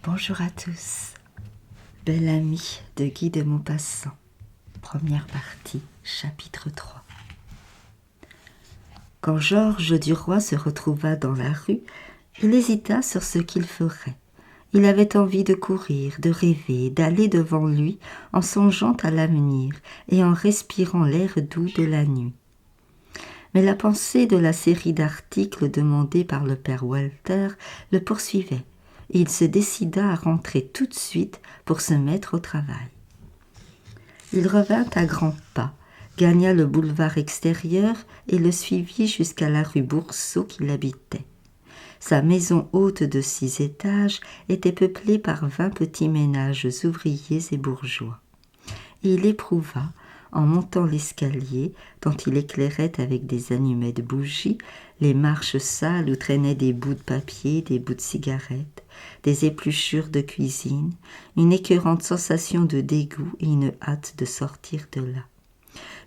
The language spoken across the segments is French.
Bonjour à tous. Belle amie de Guy de Maupassant. Première partie, chapitre 3. Quand Georges Duroy se retrouva dans la rue, il hésita sur ce qu'il ferait. Il avait envie de courir, de rêver, d'aller devant lui en songeant à l'avenir et en respirant l'air doux de la nuit. Mais la pensée de la série d'articles demandés par le père Walter le poursuivait. Et il se décida à rentrer tout de suite pour se mettre au travail. Il revint à grands pas, gagna le boulevard extérieur et le suivit jusqu'à la rue Boursault qu'il habitait. Sa maison haute de 6 étages était peuplée par 20 petits ménages ouvriers et bourgeois. Et il éprouva, en montant l'escalier, dont il éclairait avec des allumets de bougies, les marches sales où traînaient des bouts de papier, des bouts de cigarettes, des épluchures de cuisine, une écœurante sensation de dégoût et une hâte de sortir de là.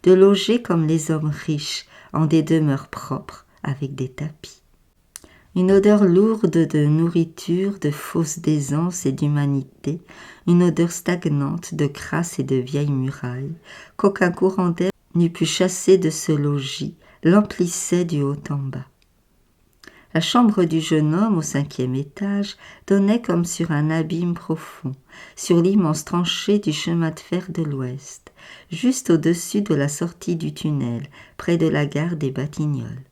De loger comme les hommes riches, en des demeures propres, avec des tapis. Une odeur lourde de nourriture, de fausse d'aisance et d'humanité, une odeur stagnante de crasse et de vieilles murailles, qu'aucun courant d'air n'eût pu chasser de ce logis, l'emplissait du haut en bas. La chambre du jeune homme au 5e étage donnait comme sur un abîme profond, sur l'immense tranchée du chemin de fer de l'Ouest, juste au-dessus de la sortie du tunnel, près de la gare des Batignolles.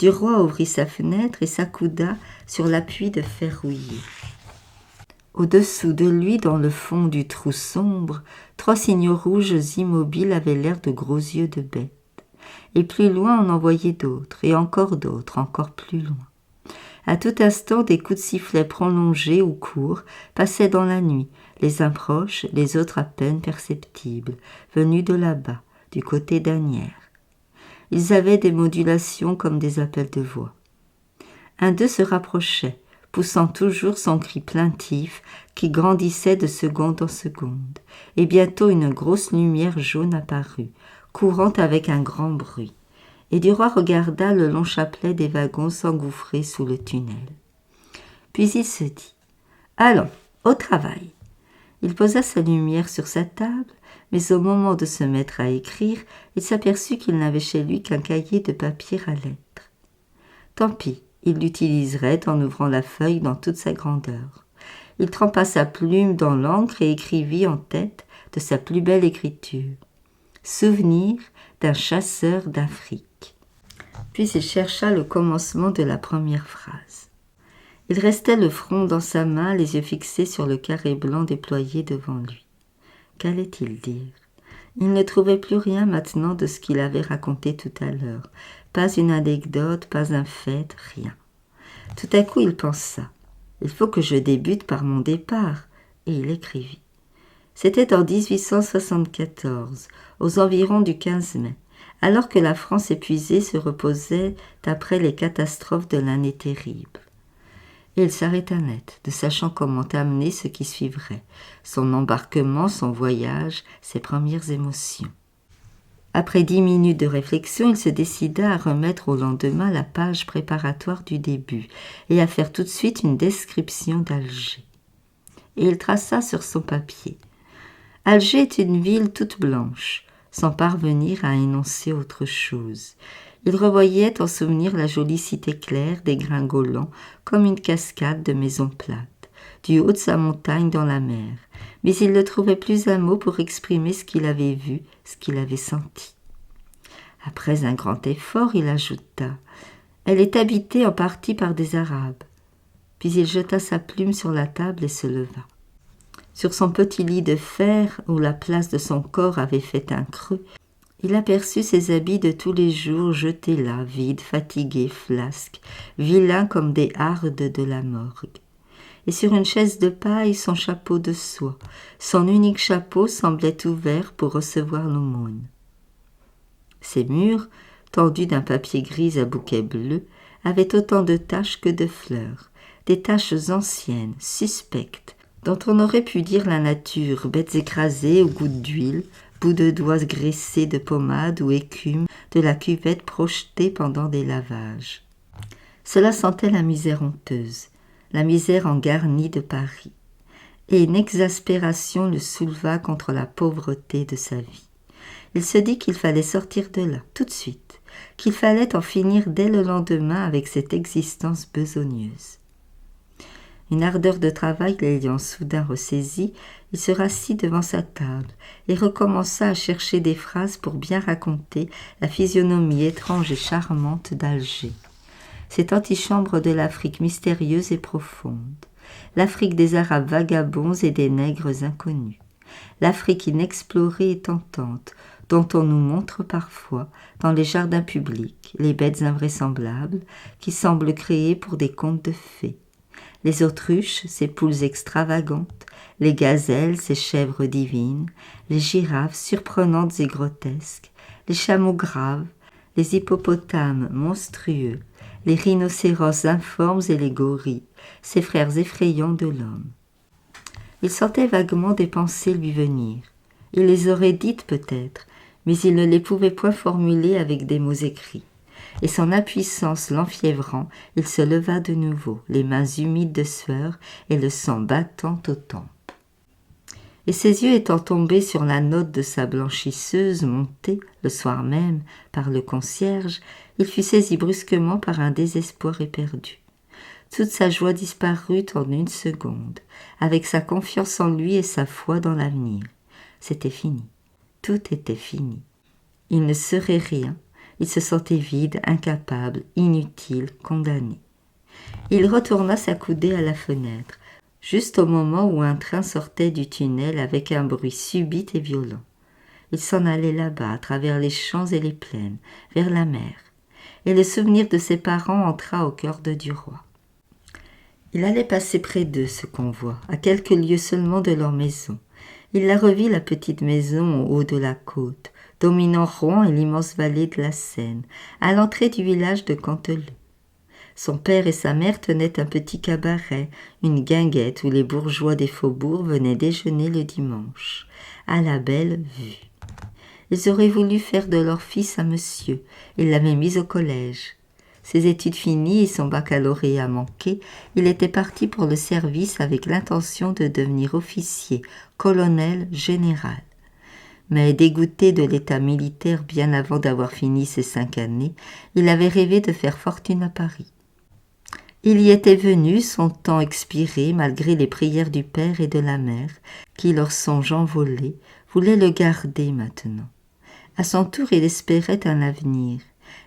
Duroy ouvrit sa fenêtre et s'accouda sur l'appui de fer rouillé. Au-dessous de lui, dans le fond du trou sombre, 3 signaux rouges immobiles avaient l'air de gros yeux de bête. Et plus loin, on en voyait d'autres, et encore d'autres, encore plus loin. À tout instant, des coups de sifflet prolongés ou courts passaient dans la nuit, les uns proches, les autres à peine perceptibles, venus de là-bas, du côté d'Asnières. Ils avaient des modulations comme des appels de voix. Un d'eux se rapprochait, poussant toujours son cri plaintif qui grandissait de seconde en seconde, et bientôt une grosse lumière jaune apparut, courant avec un grand bruit, et Duroy regarda le long chapelet des wagons s'engouffrer sous le tunnel. Puis il se dit « Allons, au travail !» Il posa sa lumière sur sa table, mais au moment de se mettre à écrire, il s'aperçut qu'il n'avait chez lui qu'un cahier de papier à lettres. Tant pis, il l'utiliserait en ouvrant la feuille dans toute sa grandeur. Il trempa sa plume dans l'encre et écrivit en tête de sa plus belle écriture « Souvenir d'un chasseur d'Afrique ». Puis il chercha le commencement de la première phrase. Il restait le front dans sa main, les yeux fixés sur le carré blanc déployé devant lui. Qu'allait-il dire ? Il ne trouvait plus rien maintenant de ce qu'il avait raconté tout à l'heure. Pas une anecdote, pas un fait, rien. Tout à coup, il pensa « Il faut que je débute par mon départ », et il écrivit. C'était en 1874, aux environs du 15 mai, alors que la France épuisée se reposait après les catastrophes de l'année terrible. Et il s'arrêta net, ne sachant comment amener ce qui suivrait, son embarquement, son voyage, ses premières émotions. Après 10 minutes de réflexion, il se décida à remettre au lendemain la page préparatoire du début et à faire tout de suite une description d'Alger. Et il traça sur son papier. Alger est une ville toute blanche, sans parvenir à énoncer autre chose. Il revoyait en souvenir la jolie cité claire dégringolant comme une cascade de maisons plates, du haut de sa montagne dans la mer, mais il ne trouvait plus un mot pour exprimer ce qu'il avait vu, ce qu'il avait senti. Après un grand effort, il ajouta « Elle est habitée en partie par des Arabes ». Puis il jeta sa plume sur la table et se leva. Sur son petit lit de fer, où la place de son corps avait fait un creux, il aperçut ses habits de tous les jours jetés là, vides, fatigués, flasques, vilains comme des hardes de la morgue. Et sur une chaise de paille, son chapeau de soie. Son unique chapeau semblait ouvert pour recevoir l'aumône. Ses murs, tendus d'un papier gris à bouquet bleu, avaient autant de taches que de fleurs, des taches anciennes, suspectes, dont on aurait pu dire la nature, bêtes écrasées aux gouttes d'huile, bouts de doigts graissés de pommade ou écume de la cuvette projetée pendant des lavages. Cela sentait la misère honteuse, la misère en garnie de Paris. Et une exaspération le souleva contre la pauvreté de sa vie. Il se dit qu'il fallait sortir de là, tout de suite, qu'il fallait en finir dès le lendemain avec cette existence besogneuse. Une ardeur de travail l'ayant soudain ressaisi, il se rassit devant sa table et recommença à chercher des phrases pour bien raconter la physionomie étrange et charmante d'Alger. Cette antichambre de l'Afrique mystérieuse et profonde, l'Afrique des Arabes vagabonds et des nègres inconnus, l'Afrique inexplorée et tentante, dont on nous montre parfois, dans les jardins publics, les bêtes invraisemblables qui semblent créées pour des contes de fées, les autruches, ces poules extravagantes, les gazelles, ces chèvres divines, les girafes surprenantes et grotesques, les chameaux graves, les hippopotames monstrueux, les rhinocéros informes et les gorilles, ces frères effrayants de l'homme. Il sentait vaguement des pensées lui venir. Il les aurait dites peut-être, mais il ne les pouvait point formuler avec des mots écrits. Et son impuissance l'enfiévrant, il se leva de nouveau, les mains humides de sueur et le sang battant aux tempes. Et ses yeux étant tombés sur la note de sa blanchisseuse montée, le soir même, par le concierge, il fut saisi brusquement par un désespoir éperdu. Toute sa joie disparut en une seconde, avec sa confiance en lui et sa foi dans l'avenir. C'était fini. Tout était fini. Il ne serait rien. Il se sentait vide, incapable, inutile, condamné. Il retourna s'accouder à la fenêtre, juste au moment où un train sortait du tunnel avec un bruit subit et violent. Il s'en allait là-bas, à travers les champs et les plaines, vers la mer, et le souvenir de ses parents entra au cœur du roi. Il allait passer près d'eux, ce convoi, à quelques lieues seulement de leur maison. Il la revit, la petite maison au haut de la côte, dominant Rouen et l'immense vallée de la Seine, à l'entrée du village de Canteleu. Son père et sa mère tenaient un petit cabaret, une guinguette où les bourgeois des faubourgs venaient déjeuner le dimanche, à la belle vue. Ils auraient voulu faire de leur fils un monsieur, ils l'avaient mis au collège. Ses études finies et son baccalauréat manqué, il était parti pour le service avec l'intention de devenir officier, colonel, général. Mais dégoûté de l'état militaire bien avant d'avoir fini ses 5 années, il avait rêvé de faire fortune à Paris. Il y était venu, son temps expiré, malgré les prières du père et de la mère, qui, leur songe envolé, voulaient le garder maintenant. À son tour, il espérait un avenir.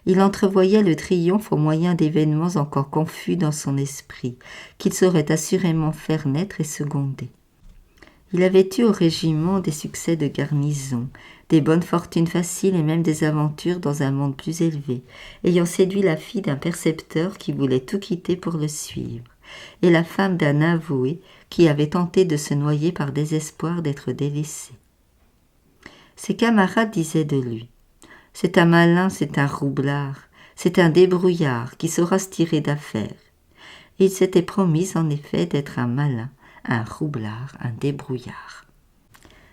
Il entrevoyait le triomphe au moyen d'événements encore confus dans son esprit, qu'il saurait assurément faire naître et seconder. Il avait eu au régiment des succès de garnison, des bonnes fortunes faciles et même des aventures dans un monde plus élevé, ayant séduit la fille d'un percepteur qui voulait tout quitter pour le suivre, et la femme d'un avoué qui avait tenté de se noyer par désespoir d'être délaissé. Ses camarades disaient de lui « C'est un malin, c'est un roublard, c'est un débrouillard qui saura se tirer d'affaire. » Et il s'était promis en effet d'être un malin, un roublard, un débrouillard.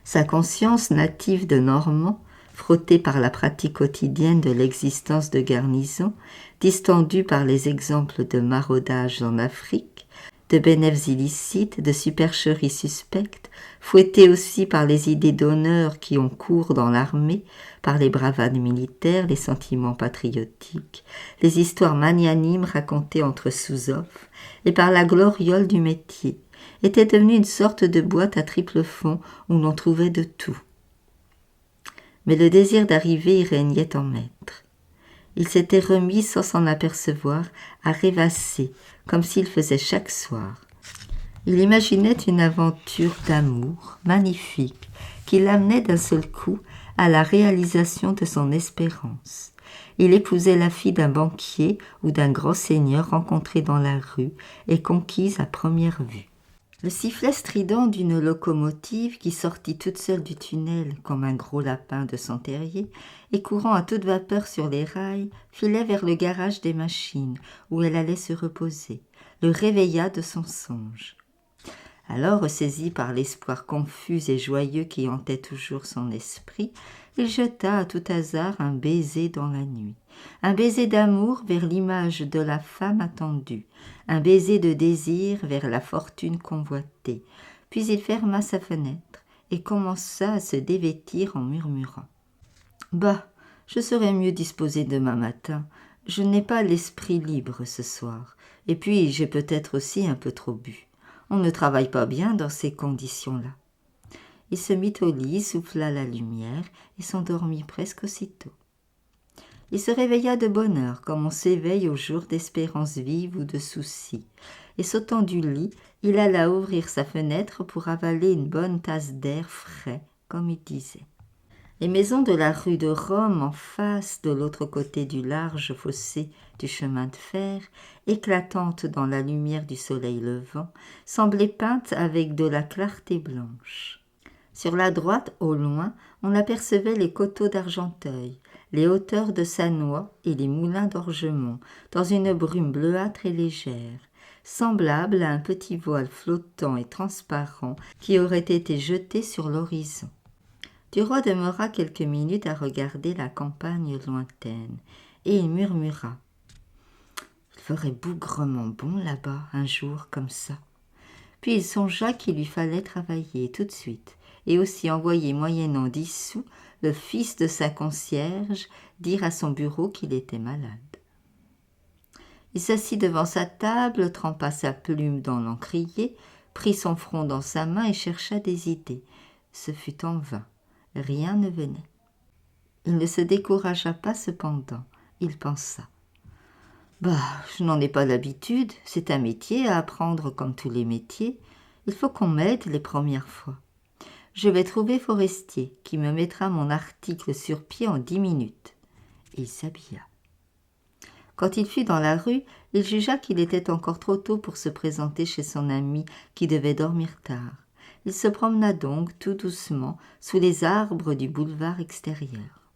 Sa conscience native de Normand, frottée par la pratique quotidienne de l'existence de garnison, distendue par les exemples de maraudage en Afrique, de bénéfices illicites, de supercheries suspectes, fouettée aussi par les idées d'honneur qui ont cours dans l'armée, par les bravades militaires, les sentiments patriotiques, les histoires magnanimes racontées entre sous-offres, et par la gloriole du métier, était devenue une sorte de boîte à triple fond où l'on trouvait de tout. Mais le désir d'arriver y régnait en maître. Il s'était remis sans s'en apercevoir à rêvasser, comme s'il faisait chaque soir. Il imaginait une aventure d'amour magnifique qui l'amenait d'un seul coup à la réalisation de son espérance. Il épousait la fille d'un banquier ou d'un grand seigneur rencontré dans la rue et conquise à première vue. Le sifflet strident d'une locomotive qui sortit toute seule du tunnel comme un gros lapin de son terrier et courant à toute vapeur sur les rails, filait vers le garage des machines où elle allait se reposer, le réveilla de son songe. Alors, saisi par l'espoir confus et joyeux qui hantait toujours son esprit, il jeta à tout hasard un baiser dans la nuit un baiser d'amour vers l'image de la femme attendue, un baiser de désir vers la fortune convoitée. Puis il ferma sa fenêtre et commença à se dévêtir en murmurant. « Bah, je serai mieux disposé demain matin. Je n'ai pas l'esprit libre ce soir. Et puis j'ai peut-être aussi un peu trop bu. On ne travaille pas bien dans ces conditions-là. » Il se mit au lit, souffla la lumière et s'endormit presque aussitôt. Il se réveilla de bonne heure, comme on s'éveille au jour d'espérance vive ou de soucis, et sautant du lit, il alla ouvrir sa fenêtre pour avaler une bonne tasse d'air frais, comme il disait. Les maisons de la rue de Rome, en face, de l'autre côté du large fossé du chemin de fer, éclatantes dans la lumière du soleil levant, semblaient peintes avec de la clarté blanche. Sur la droite, au loin, on apercevait les coteaux d'Argenteuil, les hauteurs de Sannois et les moulins d'Orgemont, dans une brume bleuâtre et légère, semblable à un petit voile flottant et transparent qui aurait été jeté sur l'horizon. Duroy demeura quelques minutes à regarder la campagne lointaine, et il murmura « Il ferait bougrement bon là-bas, un jour comme ça. » Puis il songea qu'il lui fallait travailler tout de suite, et aussi envoyer moyennant 10 sous le fils de sa concierge dire à son bureau qu'il était malade. Il s'assit devant sa table, trempa sa plume dans l'encrier, prit son front dans sa main et chercha des idées. Ce fut en vain. Rien ne venait. Il ne se découragea pas cependant. Il pensa. « Bah, je n'en ai pas l'habitude. C'est un métier à apprendre comme tous les métiers. Il faut qu'on m'aide les premières fois. Je vais trouver Forestier, qui me mettra mon article sur pied en 10 minutes. » Et il s'habilla. Quand il fut dans la rue, il jugea qu'il était encore trop tôt pour se présenter chez son ami qui devait dormir tard. Il se promena donc tout doucement sous les arbres du boulevard extérieur.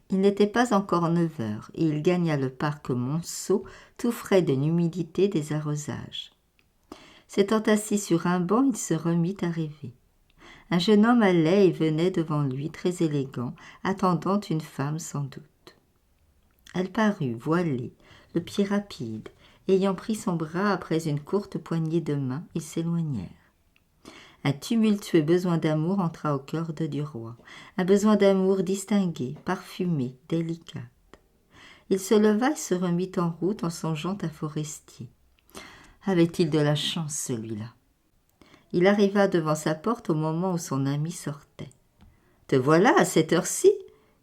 Il n'était pas encore 9 heures et il gagna le parc Monceau, tout frais de l'humidité des arrosages. S'étant assis sur un banc, il se remit à rêver. Un jeune homme allait et venait devant lui, très élégant, attendant une femme sans doute. Elle parut, voilée, le pied rapide, ayant pris son bras après une courte poignée de main, ils s'éloignèrent. Un tumultueux besoin d'amour entra au cœur de Duroy, un besoin d'amour distingué, parfumé, délicat. Il se leva et se remit en route en songeant à Forestier. Avait-il de la chance, celui-là? Il arriva devant sa porte au moment où son ami sortait. « Te voilà à cette heure-ci?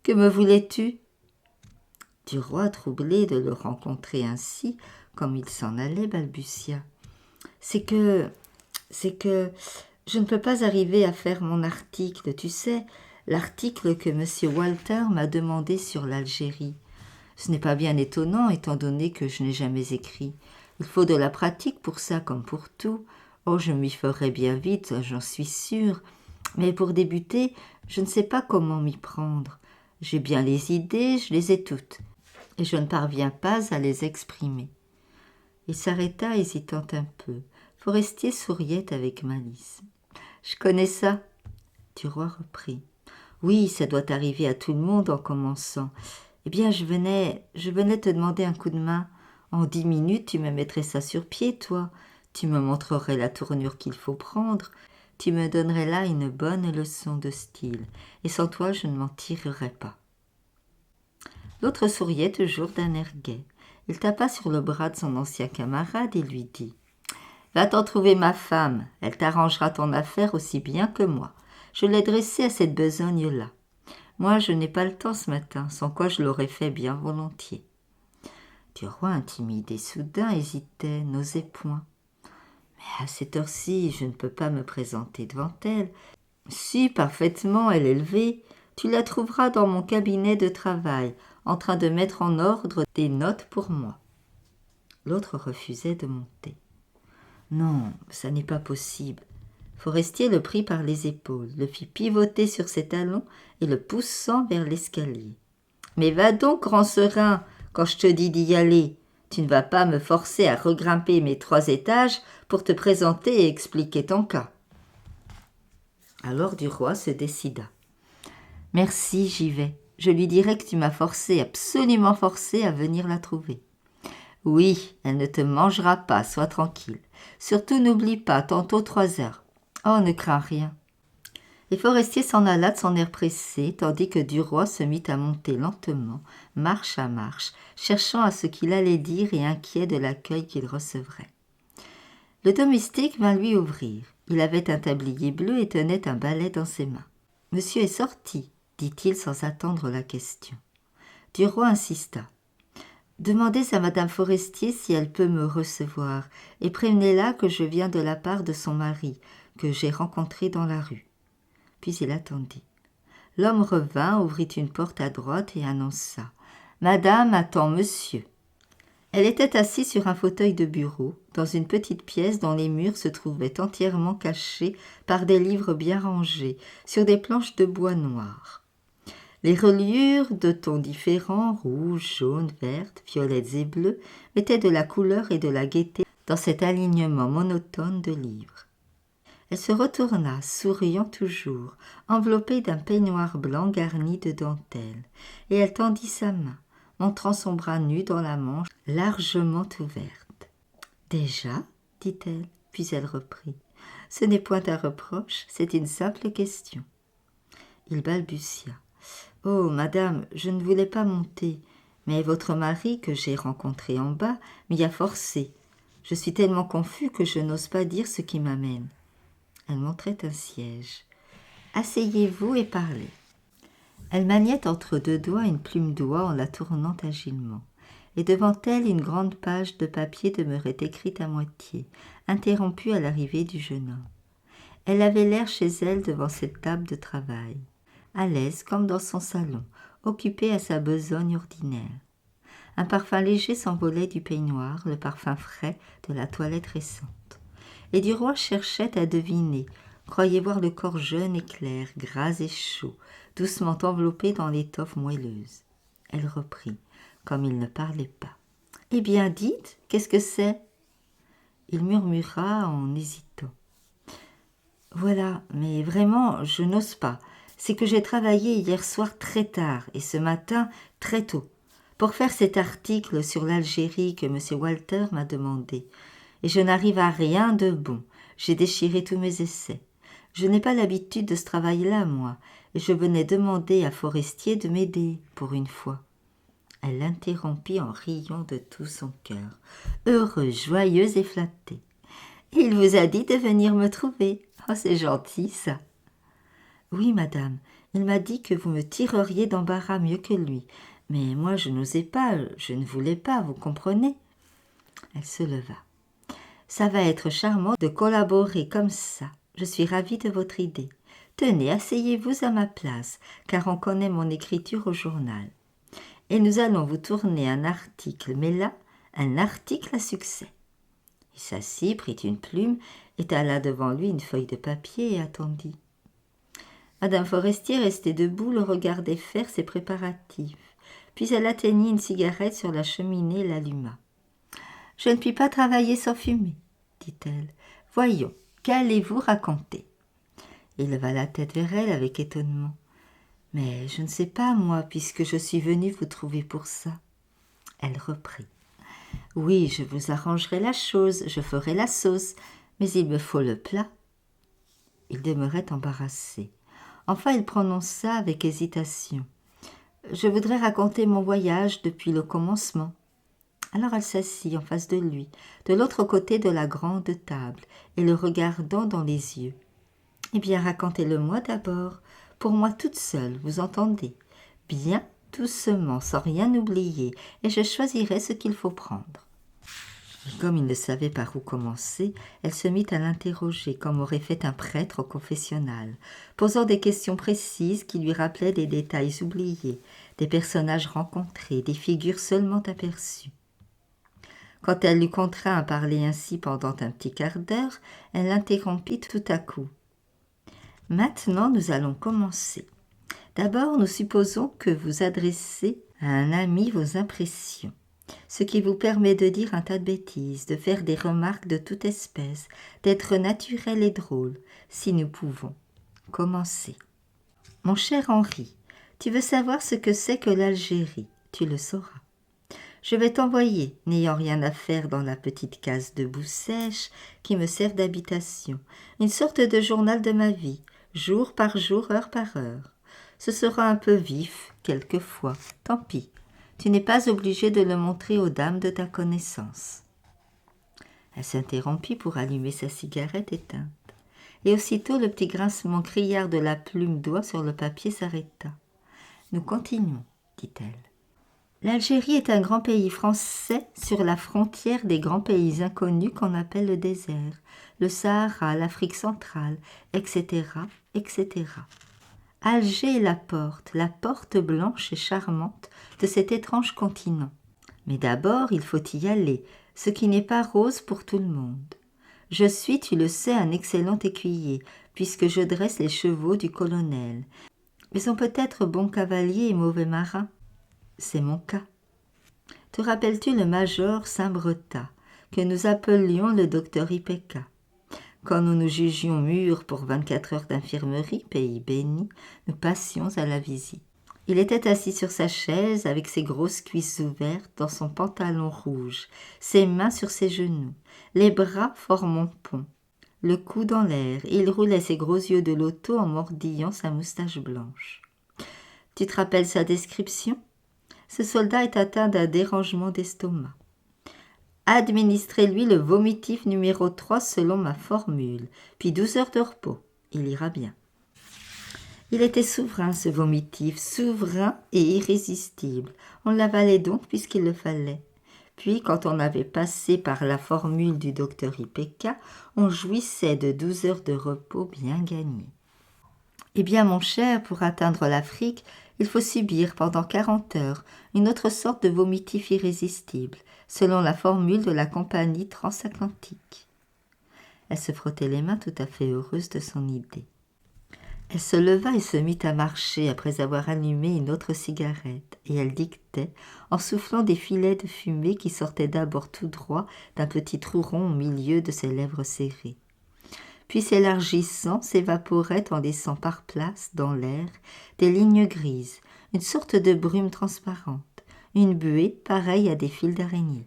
Que me voulais-tu » Duroy, troublé de le rencontrer ainsi, comme il s'en allait, balbutia. « C'est que je ne peux pas arriver à faire mon article, tu sais, l'article que M. Walter m'a demandé sur l'Algérie. Ce n'est pas bien étonnant, étant donné que je n'ai jamais écrit. Il faut de la pratique pour ça, comme pour tout. Oh, je m'y ferai bien vite, j'en suis sûre. Mais pour débuter, je ne sais pas comment m'y prendre. J'ai bien les idées, je les ai toutes, et je ne parviens pas à les exprimer. » Il s'arrêta, hésitant un peu. Forestier souriait avec malice. « Je connais ça. » Duroy reprit. « Oui, ça doit arriver à tout le monde en commençant. Eh bien, je venais te demander un coup de main. En 10 minutes, tu me mettrais ça sur pied, toi. Tu me montrerais la tournure qu'il faut prendre. Tu me donnerais là une bonne leçon de style. Et sans toi, je ne m'en tirerais pas. » L'autre souriait toujours d'un air gai. Il tapa sur le bras de son ancien camarade et lui dit « Va t'en trouver ma femme, elle t'arrangera ton affaire aussi bien que moi. Je l'ai dressée à cette besogne-là. Moi, je n'ai pas le temps ce matin, sans quoi je l'aurais fait bien volontiers. » Duroy, intimidé soudain, hésitait, n'osait point. « Mais à cette heure-ci, je ne peux pas me présenter devant elle. Si, parfaitement, elle est levée. Tu la trouveras dans mon cabinet de travail, en train de mettre en ordre des notes pour moi. » L'autre refusait de monter. « Non, ça n'est pas possible. » Forestier le prit par les épaules, le fit pivoter sur ses talons et le poussant vers l'escalier. « Mais va donc, grand serin, quand je te dis d'y aller. Tu ne vas pas me forcer à regrimper mes 3 étages pour te présenter et expliquer ton cas. » Alors Duroy se décida. « Merci, j'y vais. » Je lui dirai que tu m'as forcé, absolument forcé, à venir la trouver. Oui, elle ne te mangera pas, sois tranquille. Surtout n'oublie pas, tantôt 3 heures. Oh, ne crains rien. » Et Forestier s'en alla de son air pressé, tandis que Duroy se mit à monter lentement, marche à marche, cherchant à ce qu'il allait dire et inquiet de l'accueil qu'il recevrait. Le domestique vint lui ouvrir. Il avait un tablier bleu et tenait un balai dans ses mains. « Monsieur est sorti, » dit-il sans attendre la question. Duroy insista. « Demandez à madame Forestier si elle peut me recevoir, et prévenez-la que je viens de la part de son mari, que j'ai rencontré dans la rue. » Puis il attendit. L'homme revint, ouvrit une porte à droite et annonça. « Madame attend monsieur. » Elle était assise sur un fauteuil de bureau, dans une petite pièce dont les murs se trouvaient entièrement cachés par des livres bien rangés, sur des planches de bois noir. Les reliures de tons différents, rouges, jaunes, vertes, violettes et bleues, mettaient de la couleur et de la gaieté dans cet alignement monotone de livres. Elle se retourna, souriant toujours, enveloppée d'un peignoir blanc garni de dentelle, et elle tendit sa main, montrant son bras nu dans la manche largement ouverte. « Déjà ?» dit-elle, puis elle reprit. « Ce n'est point un reproche, c'est une simple question. » Il balbutia. « Oh, madame, je ne voulais pas monter, mais votre mari, que j'ai rencontré en bas, m'y a forcé. Je suis tellement confus que je n'ose pas dire ce qui m'amène. » Elle montrait un siège. « Asseyez-vous et parlez. » Elle maniait entre 2 doigts une plume d'oie en la tournant agilement. Et devant elle, une grande page de papier demeurait écrite à moitié, interrompue à l'arrivée du jeune homme. Elle avait l'air chez elle devant cette table de travail, à l'aise comme dans son salon, occupée à sa besogne ordinaire. Un parfum léger s'envolait du peignoir, le parfum frais de la toilette récente. Et Duroy cherchait à deviner, croyait voir le corps jeune et clair, gras et chaud, doucement enveloppé dans l'étoffe moelleuse. Elle reprit, comme il ne parlait pas. « Eh bien, dites, qu'est-ce que c'est ?» Il murmura en hésitant. « Voilà, mais vraiment, je n'ose pas. C'est que j'ai travaillé hier soir très tard et ce matin très tôt, pour faire cet article sur l'Algérie que M. Walter m'a demandé. Et je n'arrive à rien de bon. J'ai déchiré tous mes essais. Je n'ai pas l'habitude de ce travail-là, moi, et je venais demander à Forestier de m'aider, pour une fois. » Elle l'interrompit en riant de tout son cœur, heureuse, joyeuse et flattée. « Il vous a dit de venir me trouver. Oh, c'est gentil, ça. »« Oui, madame, il m'a dit que vous me tireriez d'embarras mieux que lui. Mais moi, je n'osais pas, je ne voulais pas, vous comprenez ?» Elle se leva. « Ça va être charmant de collaborer comme ça. Je suis ravie de votre idée. Tenez, asseyez-vous à ma place, car on connaît mon écriture au journal. Et nous allons vous tourner un article, mais là, un article à succès. » Il s'assit, prit une plume, étala devant lui une feuille de papier et attendit. Madame Forestier, restée debout, le regardait faire ses préparatifs. Puis elle atteignit une cigarette sur la cheminée et l'alluma. « Je ne puis pas travailler sans fumer, » dit-elle. « Voyons, qu'allez-vous raconter ?» Il leva la tête vers elle avec étonnement. « Mais je ne sais pas, moi, puisque je suis venue vous trouver pour ça. » Elle reprit. « Oui, je vous arrangerai la chose, je ferai la sauce, mais il me faut le plat. » Il demeurait embarrassé. Enfin, il prononça avec hésitation. « Je voudrais raconter mon voyage depuis le commencement. » Alors elle s'assit en face de lui, de l'autre côté de la grande table, et le regardant dans les yeux. « Eh bien, racontez-le-moi d'abord, pour moi toute seule, vous entendez? Bien doucement, sans rien oublier, et je choisirai ce qu'il faut prendre. » Et comme il ne savait par où commencer, elle se mit à l'interroger comme aurait fait un prêtre au confessionnal, posant des questions précises qui lui rappelaient des détails oubliés, des personnages rencontrés, des figures seulement aperçues. Quand elle l'eut contraint à parler ainsi pendant un petit quart d'heure, elle l'interrompit tout à coup. « Maintenant, nous allons commencer. D'abord, nous supposons que vous adressez à un ami vos impressions, ce qui vous permet de dire un tas de bêtises, de faire des remarques de toute espèce, d'être naturel et drôle, si nous pouvons. Commencez. Mon cher Henri, Tu veux savoir ce que c'est que l'Algérie, tu le sauras. Je vais t'envoyer, n'ayant rien à faire dans la petite case de boue sèche qui me sert d'habitation, une sorte de journal de ma vie, jour par jour, heure par heure. Ce sera un peu vif, quelquefois, tant pis. Tu n'es pas obligé de le montrer aux dames de ta connaissance. Elle s'interrompit pour allumer sa cigarette éteinte. Et aussitôt le petit grincement criard de la plume d'oie sur le papier s'arrêta. « Nous continuons, dit-elle. L'Algérie est un grand pays français sur la frontière des grands pays inconnus qu'on appelle le désert, le Sahara, l'Afrique centrale, etc., etc. Alger est la porte blanche et charmante de cet étrange continent. Mais d'abord, il faut y aller, ce qui n'est pas rose pour tout le monde. Je suis, tu le sais, un excellent écuyer, puisque je dresse les chevaux du colonel. Mais on peut être bon cavalier et mauvais marin. C'est mon cas. Te rappelles-tu le major Saint-Bretat, que nous appelions le docteur Ipeka? Quand nous nous jugions mûrs pour 24 heures d'infirmerie, pays béni, nous passions à la visite. Il était assis sur sa chaise avec ses grosses cuisses ouvertes dans son pantalon rouge, ses mains sur ses genoux, les bras formant pont, le cou dans l'air, et il roulait ses gros yeux de loto en mordillant sa moustache blanche. Tu te rappelles sa description? Ce soldat est atteint d'un dérangement d'estomac. Administrez-lui le vomitif numéro 3 selon ma formule, puis 12 heures de repos. Il ira bien. Il était souverain, ce vomitif, souverain et irrésistible. On l'avalait donc puisqu'il le fallait. Puis, quand on avait passé par la formule du docteur Ipeka, on jouissait de 12 heures de repos bien gagnées. Eh bien, mon cher, pour atteindre l'Afrique, il faut subir pendant 40 heures une autre sorte de vomitif irrésistible, selon la formule de la compagnie transatlantique. Elle se frottait les mains tout à fait heureuse de son idée. Elle se leva et se mit à marcher après avoir allumé une autre cigarette, et elle dictait, en soufflant des filets de fumée qui sortaient d'abord tout droit d'un petit trou rond au milieu de ses lèvres serrées. Puis s'élargissant, s'évaporait en laissant par place, dans l'air, des lignes grises, une sorte de brume transparente, une buée pareille à des fils d'araignée.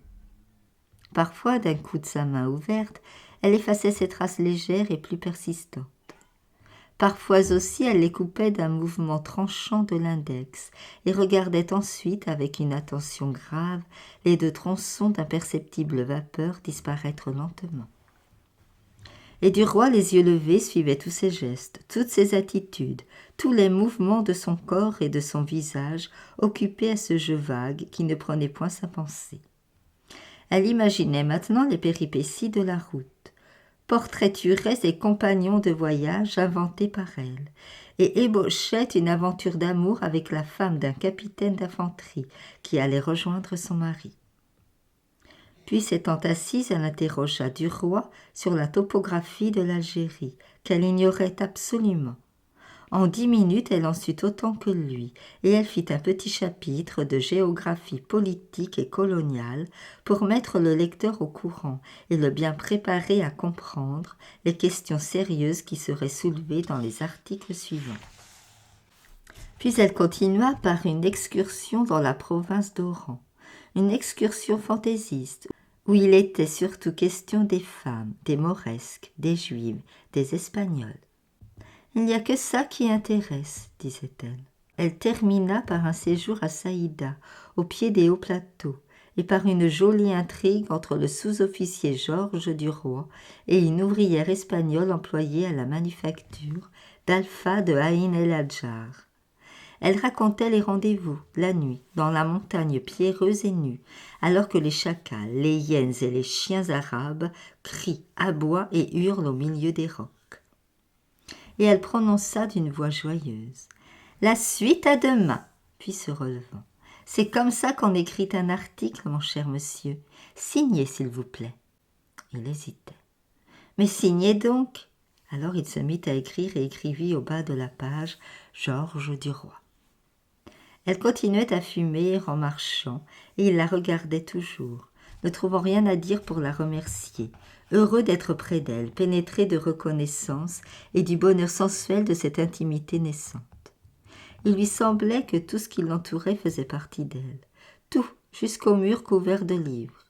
Parfois, d'un coup de sa main ouverte, elle effaçait ces traces légères et plus persistantes. Parfois aussi, elle les coupait d'un mouvement tranchant de l'index et regardait ensuite, avec une attention grave, les deux tronçons d'imperceptibles vapeurs disparaître lentement. Et Duroy, les yeux levés, suivait tous ses gestes, toutes ses attitudes, tous les mouvements de son corps et de son visage, occupés à ce jeu vague qui ne prenait point sa pensée. Elle imaginait maintenant les péripéties de la route, portraiturait ses compagnons de voyage inventés par elle, et ébauchait une aventure d'amour avec la femme d'un capitaine d'infanterie qui allait rejoindre son mari. Puis, s'étant assise, elle interrogea Duroy sur la topographie de l'Algérie, qu'elle ignorait absolument. En 10 minutes, elle en sut autant que lui, et elle fit un petit chapitre de géographie politique et coloniale pour mettre le lecteur au courant et le bien préparer à comprendre les questions sérieuses qui seraient soulevées dans les articles suivants. Puis elle continua par une excursion dans la province d'Oran, une excursion fantaisiste, où il était surtout question des femmes, des Mauresques, des Juives, des Espagnols. « Il n'y a que ça qui intéresse, disait-elle. » Elle termina par un séjour à Saïda, au pied des hauts plateaux, et par une jolie intrigue entre le sous-officier Georges Duroy et une ouvrière espagnole employée à la manufacture d'Alpha de Aïn el-Hadjar. Elle racontait les rendez-vous, la nuit, dans la montagne pierreuse et nue, alors que les chacals, les hyènes et les chiens arabes crient, aboient et hurlent au milieu des rocs. Et elle prononça d'une voix joyeuse. « La suite à demain !» Puis se relevant. « C'est comme ça qu'on écrit un article, mon cher monsieur. Signez, s'il vous plaît. » Il hésitait. « Mais signez donc !» Alors il se mit à écrire et écrivit au bas de la page « Georges Duroy ». Elle continuait à fumer en marchant, et il la regardait toujours, ne trouvant rien à dire pour la remercier, heureux d'être près d'elle, pénétré de reconnaissance et du bonheur sensuel de cette intimité naissante. Il lui semblait que tout ce qui l'entourait faisait partie d'elle. Tout, jusqu'au mur couvert de livres.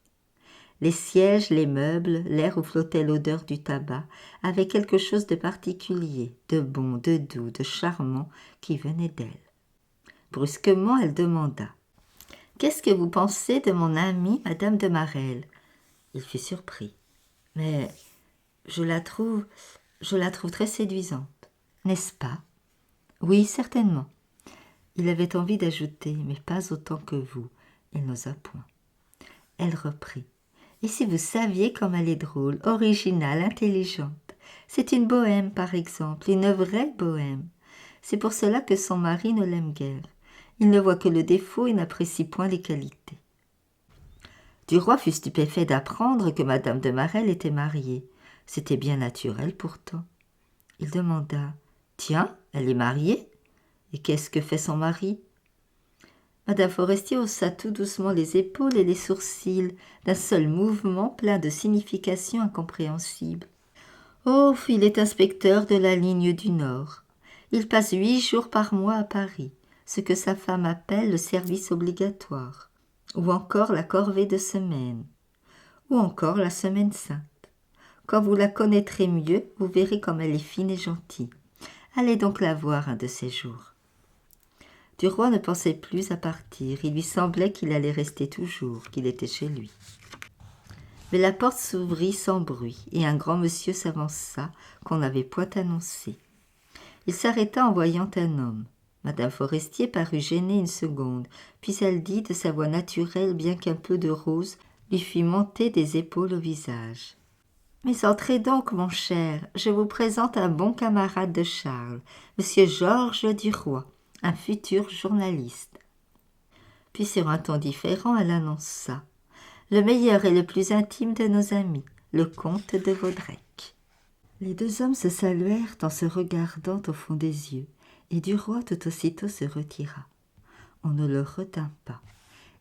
Les sièges, les meubles, l'air où flottait l'odeur du tabac, avaient quelque chose de particulier, de bon, de doux, de charmant, qui venait d'elle. Brusquement, elle demanda « Qu'est-ce que vous pensez de mon amie, Madame de Marelle ?» Il fut surpris. « Mais je la trouve très séduisante, n'est-ce pas ?»« Oui, certainement. » Il avait envie d'ajouter « mais pas autant que vous ». Il n'osa point. Elle reprit. Et si vous saviez comme elle est drôle, originale, intelligente. C'est une bohème, par exemple, une vraie bohème. C'est pour cela que son mari ne l'aime guère. Il ne voit que le défaut et n'apprécie point les qualités. Duroy fut stupéfait d'apprendre que Madame de Marelle était mariée. C'était bien naturel pourtant. Il demanda « Tiens, elle est mariée ? Et qu'est-ce que fait son mari ?» Madame Forestier haussa tout doucement les épaules et les sourcils, d'un seul mouvement plein de signification incompréhensible. « Oh, il est inspecteur de la ligne du Nord. Il passe 8 jours par mois à Paris, ce que sa femme appelle le service obligatoire, ou encore la corvée de semaine, ou encore la semaine sainte. Quand vous la connaîtrez mieux, vous verrez comme elle est fine et gentille. Allez donc la voir un de ces jours. » Duroy ne pensait plus à partir, il lui semblait qu'il allait rester toujours, qu'il était chez lui. Mais la porte s'ouvrit sans bruit, et un grand monsieur s'avança, qu'on n'avait point annoncé. Il s'arrêta en voyant un homme. Madame Forestier parut gênée une seconde, puis elle dit de sa voix naturelle, bien qu'un peu de rose lui fit monter des épaules au visage. « Mais entrez donc, mon cher, je vous présente un bon camarade de Charles, monsieur Georges Duroy. Un futur journaliste. » Puis sur un ton différent, elle annonça « Le meilleur et le plus intime de nos amis, le comte de Vaudrec. » Les deux hommes se saluèrent en se regardant au fond des yeux, et Duroy tout aussitôt se retira. On ne le retint pas.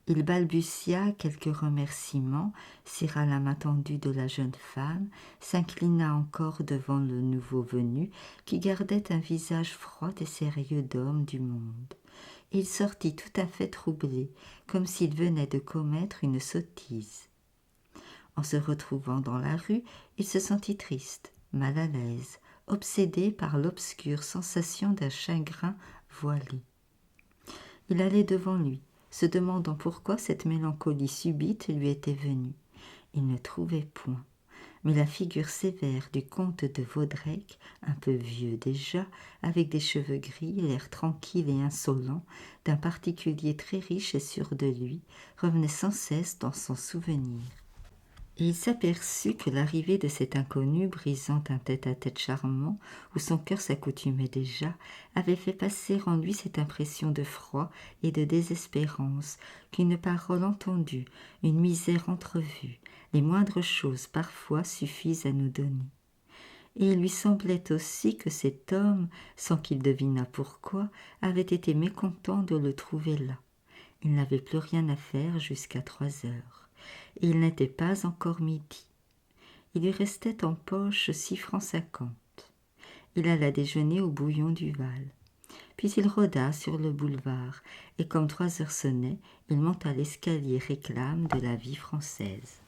Il balbutia quelques remerciements, serra la main tendue de la jeune femme, s'inclina encore devant le nouveau venu, qui gardait un visage froid et sérieux d'homme du monde. Il sortit tout à fait troublé, comme s'il venait de commettre une sottise. En se retrouvant dans la rue, il se sentit triste, mal à l'aise, obsédé par l'obscure sensation d'un chagrin voilé. Il allait devant lui, se demandant pourquoi cette mélancolie subite lui était venue. Il ne trouvait point, mais la figure sévère du comte de Vaudrec, un peu vieux déjà, avec des cheveux gris, l'air tranquille et insolent, d'un particulier très riche et sûr de lui, revenait sans cesse dans son souvenir. Et il s'aperçut que l'arrivée de cet inconnu brisant un tête-à-tête charmant, où son cœur s'accoutumait déjà, avait fait passer en lui cette impression de froid et de désespérance qu'une parole entendue, une misère entrevue, les moindres choses parfois suffisent à nous donner. Et il lui semblait aussi que cet homme, sans qu'il devinât pourquoi, avait été mécontent de le trouver là. Il n'avait plus rien à faire jusqu'à 3 heures. Et il n'était pas encore midi. Il lui restait en poche 6,50 francs. Il alla déjeuner au Bouillon du Val. Puis il rôda sur le boulevard, et comme 3 heures sonnaient, il monta l'escalier réclame de la vie française.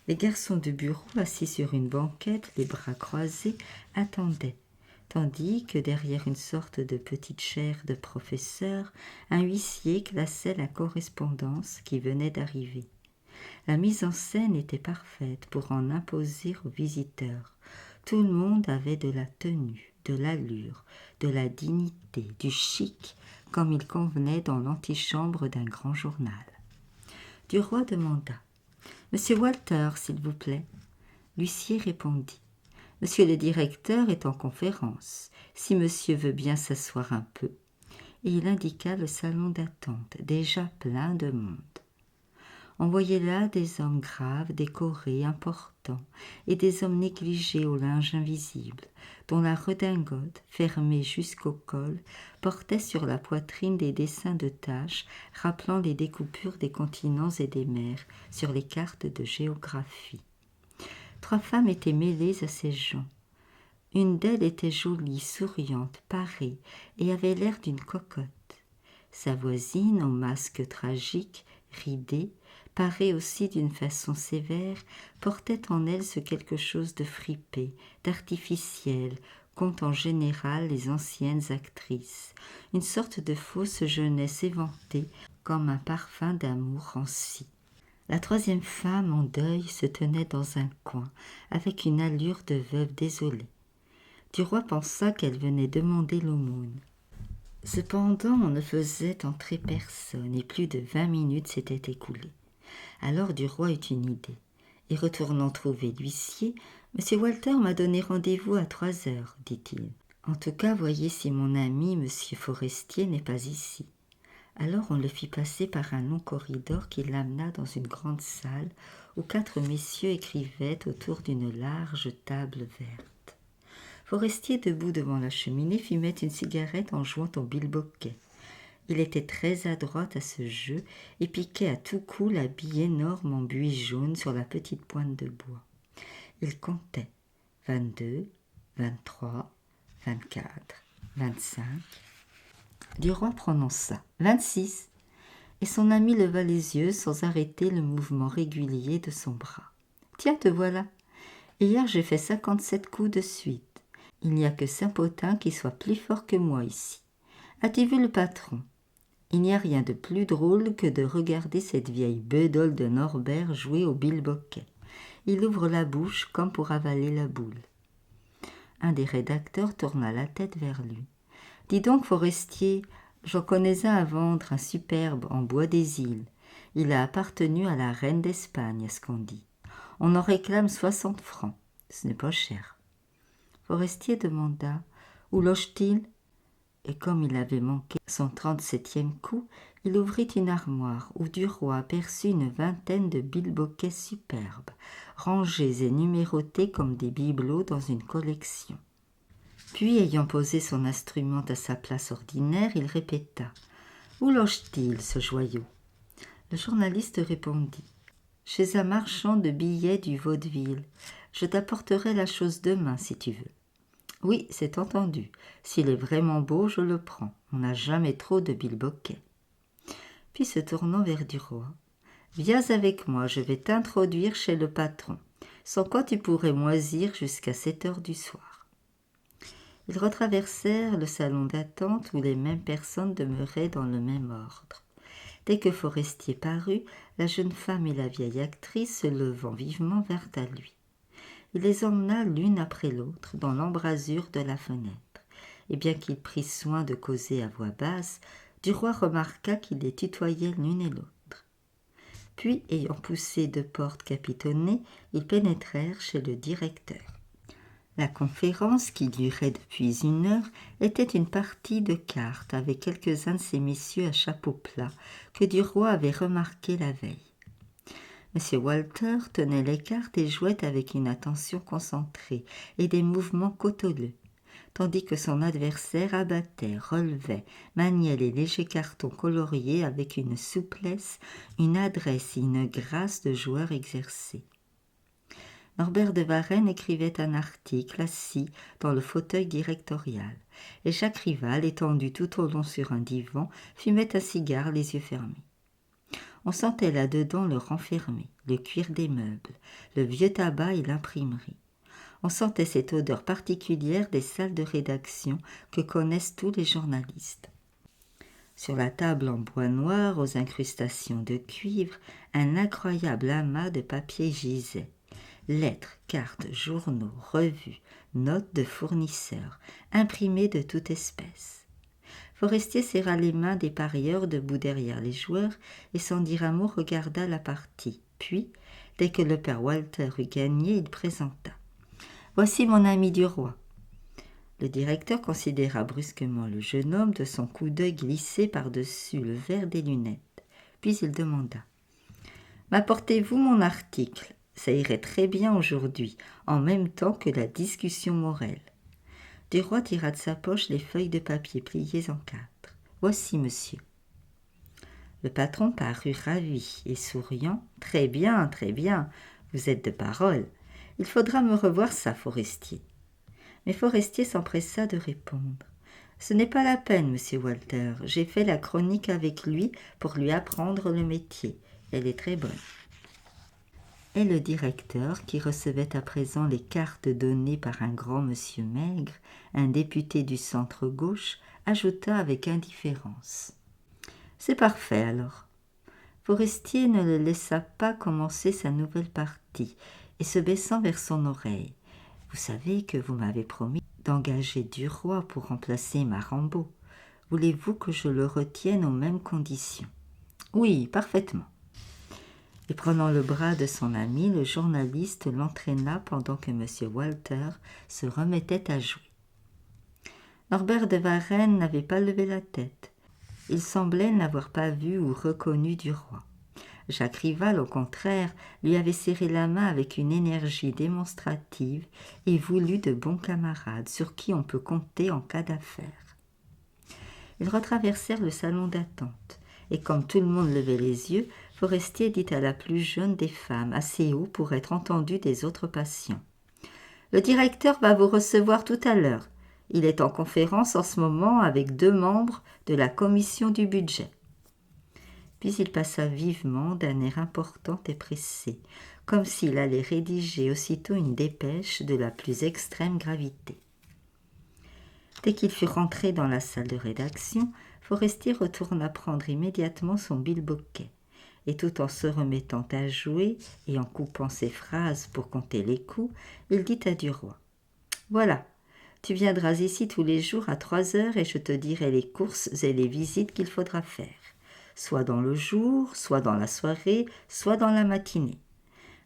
Les garçons de bureau, assis sur une banquette, les bras croisés, attendaient, tandis que derrière une sorte de petite chaire de professeur, un huissier classait la correspondance qui venait d'arriver. La mise en scène était parfaite pour en imposer aux visiteurs. Tout le monde avait de la tenue, de l'allure, de la dignité, du chic, comme il convenait dans l'antichambre d'un grand journal. Duroy demanda « Monsieur Walter, s'il vous plaît ?» L'huissier répondit « Monsieur le directeur est en conférence, si monsieur veut bien s'asseoir un peu. » Et il indiqua le salon d'attente, déjà plein de monde. On voyait là des hommes graves, décorés, importants, et des hommes négligés au linge invisible, dont la redingote, fermée jusqu'au col, portait sur la poitrine des dessins de taches rappelant les découpures des continents et des mers sur les cartes de géographie. 3 femmes étaient mêlées à ces gens. Une d'elles était jolie, souriante, parée, et avait l'air d'une cocotte. Sa voisine, au masque tragique, ridé, parée aussi d'une façon sévère, portait en elle ce quelque chose de fripé, d'artificiel, qu'ont en général les anciennes actrices, une sorte de fausse jeunesse éventée comme un parfum d'amour ranci. La troisième femme en deuil se tenait dans un coin, avec une allure de veuve désolée. Duroy pensa qu'elle venait demander l'aumône. Cependant, on ne faisait entrer personne, et plus de 20 minutes s'étaient écoulées. Alors Duroy eut une idée, et retournant trouver l'huissier, « Monsieur Walter m'a donné rendez-vous à 3 heures, dit-il. En tout cas, voyez si mon ami, Monsieur Forestier, n'est pas ici. » Alors on le fit passer par un long corridor qui l'amena dans une grande salle où 4 messieurs écrivaient autour d'une large table verte. Forestier, debout devant la cheminée, fumait une cigarette en jouant au bilboquet. Il était très adroit à ce jeu et piquait à tout coup la bille énorme en buis jaune sur la petite pointe de bois. Il comptait 22, 23, 24, 25. Duroy prononça 26 et son ami leva les yeux sans arrêter le mouvement régulier de son bras. « Tiens, te voilà. Hier, j'ai fait 57 coups de suite. Il n'y a que Saint-Potin qui soit plus fort que moi ici. As-tu vu le patron ? Il n'y a rien de plus drôle que de regarder cette vieille bedole de Norbert jouer au bilboquet. Il ouvre la bouche comme pour avaler la boule. » Un des rédacteurs tourna la tête vers lui. « Dis donc, Forestier, j'en connais un à vendre, un superbe, en bois des îles. Il a appartenu à la reine d'Espagne, à ce qu'on dit. On en réclame 60 francs. Ce n'est pas cher. » Forestier demanda « Où loge-t-il » Et comme il avait manqué son 37e coup, il ouvrit une armoire où Duroy aperçut une vingtaine de bilboquets superbes, rangés et numérotés comme des bibelots dans une collection. Puis, ayant posé son instrument à sa place ordinaire, il répéta « Où loge-t-il, ce joyau ?» Le journaliste répondit « Chez un marchand de billets du vaudeville. Je t'apporterai la chose demain, si tu veux. » « Oui, c'est entendu. S'il est vraiment beau, je le prends. On n'a jamais trop de bilboquets. » Puis se tournant vers Duroy, « Viens avec moi, je vais t'introduire chez le patron, sans quoi tu pourrais moisir jusqu'à 7 heures du soir. » Ils retraversèrent le salon d'attente où les mêmes personnes demeuraient dans le même ordre. Dès que Forestier parut, la jeune femme et la vieille actrice, se levant vivement, vinrent à lui. Il les emmena l'une après l'autre dans l'embrasure de la fenêtre, et bien qu'il prît soin de causer à voix basse, Duroy remarqua qu'ils les tutoyaient l'une et l'autre. Puis, ayant poussé 2 portes capitonnées, ils pénétrèrent chez le directeur. La conférence, qui durait depuis 1 heure, était une partie de cartes avec quelques-uns de ces messieurs à chapeau plat que Duroy avait remarqués la veille. M. Walter tenait les cartes et jouait avec une attention concentrée et des mouvements cauteleux, tandis que son adversaire abattait, relevait, maniait les légers cartons coloriés avec une souplesse, une adresse et une grâce de joueur exercé. Norbert de Varenne écrivait un article assis dans le fauteuil directorial, et chaque rival, étendu tout au long sur un divan, fumait un cigare les yeux fermés. On sentait là-dedans le renfermé, le cuir des meubles, le vieux tabac et l'imprimerie. On sentait cette odeur particulière des salles de rédaction que connaissent tous les journalistes. Sur la table en bois noir aux incrustations de cuivre, un incroyable amas de papier gisait. Lettres, cartes, journaux, revues, notes de fournisseurs, imprimées de toute espèce. Forestier serra les mains des parieurs debout derrière les joueurs et sans dire un mot regarda la partie. Puis, dès que le père Walter eut gagné, il présenta. « Voici mon ami Duroy. » Le directeur considéra brusquement le jeune homme de son coup d'œil glissé par-dessus le verre des lunettes. Puis il demanda. « M'apportez-vous mon article ? Ça irait très bien aujourd'hui, en même temps que la discussion morale. » Duroy tira de sa poche les feuilles de papier pliées en 4. « Voici, monsieur. » Le patron parut ravi et souriant. « Très bien, vous êtes de parole. Il faudra me revoir ça, Forestier. » Mais Forestier s'empressa de répondre. « Ce n'est pas la peine, monsieur Walter. J'ai fait la chronique avec lui pour lui apprendre le métier. Elle est très bonne. » Et le directeur, qui recevait à présent les cartes données par un grand monsieur maigre, un député du centre-gauche, ajouta avec indifférence. « C'est parfait alors. » Forestier ne le laissa pas commencer sa nouvelle partie, et se baissant vers son oreille. « Vous savez que vous m'avez promis d'engager Duroy pour remplacer Marambeau. Voulez-vous que je le retienne aux mêmes conditions ?»« Oui, parfaitement. » Et prenant le bras de son ami, le journaliste l'entraîna pendant que M. Walter se remettait à jouer. Norbert de Varenne n'avait pas levé la tête. Il semblait n'avoir pas vu ou reconnu Duroy. Jacques Rival, au contraire, lui avait serré la main avec une énergie démonstrative et voulu de bons camarades sur qui on peut compter en cas d'affaire. Ils retraversèrent le salon d'attente, et comme tout le monde levait les yeux, Forestier dit à la plus jeune des femmes, assez haut pour être entendue des autres patients. « Le directeur va vous recevoir tout à l'heure. Il est en conférence en ce moment avec 2 membres de la commission du budget. » Puis il passa vivement d'un air important et pressé, comme s'il allait rédiger aussitôt une dépêche de la plus extrême gravité. Dès qu'il fut rentré dans la salle de rédaction, Forestier retourna prendre immédiatement son bilboquet, et tout en se remettant à jouer et en coupant ses phrases pour compter les coups, il dit à Duroy. « Voilà, tu viendras ici tous les jours à 3 heures et je te dirai les courses et les visites qu'il faudra faire, soit dans le jour, soit dans la soirée, soit dans la matinée.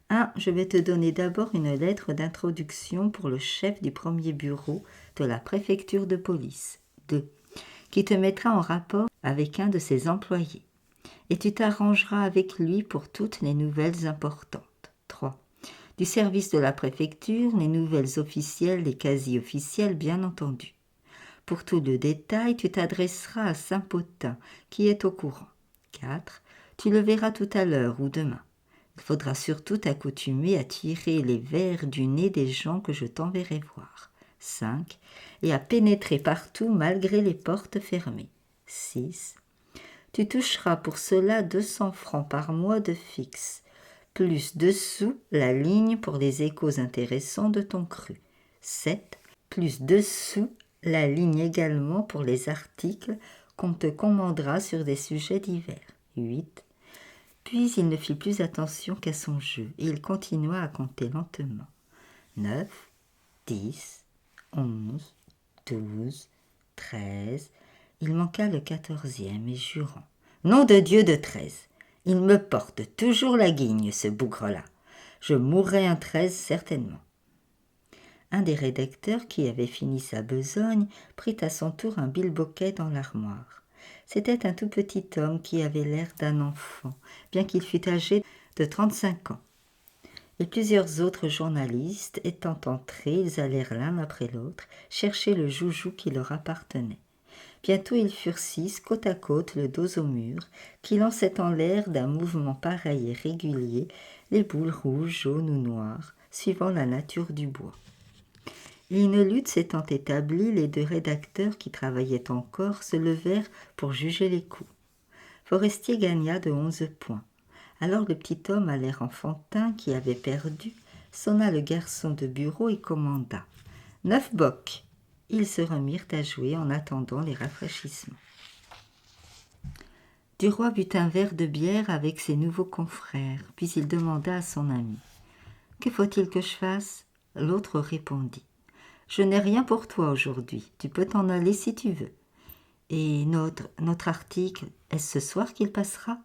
1. Je vais te donner d'abord une lettre d'introduction pour le chef du premier bureau de la préfecture de police. 2. Qui te mettra en rapport avec un de ses employés. Et tu t'arrangeras avec lui pour toutes les nouvelles importantes. 3. Du service de la préfecture, les nouvelles officielles et quasi-officielles, bien entendu. Pour tout le détail, tu t'adresseras à Saint-Potin, qui est au courant. 4. Tu le verras tout à l'heure ou demain. Il faudra surtout t'accoutumer à tirer les vers du nez des gens que je t'enverrai voir. 5. Et à pénétrer partout malgré les portes fermées. 6. Tu toucheras pour cela 200 francs par mois de fixe, plus dessous la ligne pour les échos intéressants de ton cru. 7. Plus dessous la ligne également pour les articles qu'on te commandera sur des sujets divers. 8. Puis il ne fit plus attention qu'à son jeu, et il continua à compter lentement. 9, 10, 11, 12, 13... Il manqua le 14e et jurant. Nom de Dieu de 13. Il me porte toujours la guigne, ce bougre-là. Je mourrai un 13 certainement. Un des rédacteurs qui avait fini sa besogne prit à son tour un bilboquet dans l'armoire. C'était un tout petit homme qui avait l'air d'un enfant, bien qu'il fût âgé de 35 ans. Et plusieurs autres journalistes étant entrés, ils allèrent l'un après l'autre chercher le joujou qui leur appartenait. Bientôt ils furent 6, côte à côte, le dos au mur, qui lançaient en l'air d'un mouvement pareil et régulier les boules rouges, jaunes ou noires, suivant la nature du bois. Et une lutte s'étant établie, les 2 rédacteurs qui travaillaient encore se levèrent pour juger les coups. Forestier gagna de 11 points. Alors le petit homme à l'air enfantin qui avait perdu sonna le garçon de bureau et commanda « 9 bocs !» Ils se remirent à jouer en attendant les rafraîchissements. Duroy but un verre de bière avec ses nouveaux confrères, puis il demanda à son ami « Que faut-il que je fasse ?» L'autre répondit « Je n'ai rien pour toi aujourd'hui, tu peux t'en aller si tu veux. » « Et notre article, est-ce ce soir qu'il passera ?»«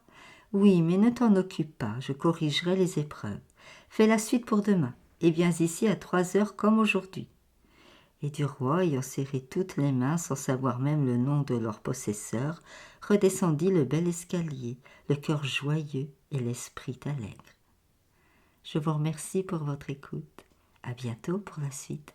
Oui, mais ne t'en occupe pas, je corrigerai les épreuves. Fais la suite pour demain, et viens ici à 3 heures comme aujourd'hui. » Et Duroy, ayant serré toutes les mains sans savoir même le nom de leur possesseur, redescendit le bel escalier, le cœur joyeux et l'esprit allègre. Je vous remercie pour votre écoute. À bientôt pour la suite.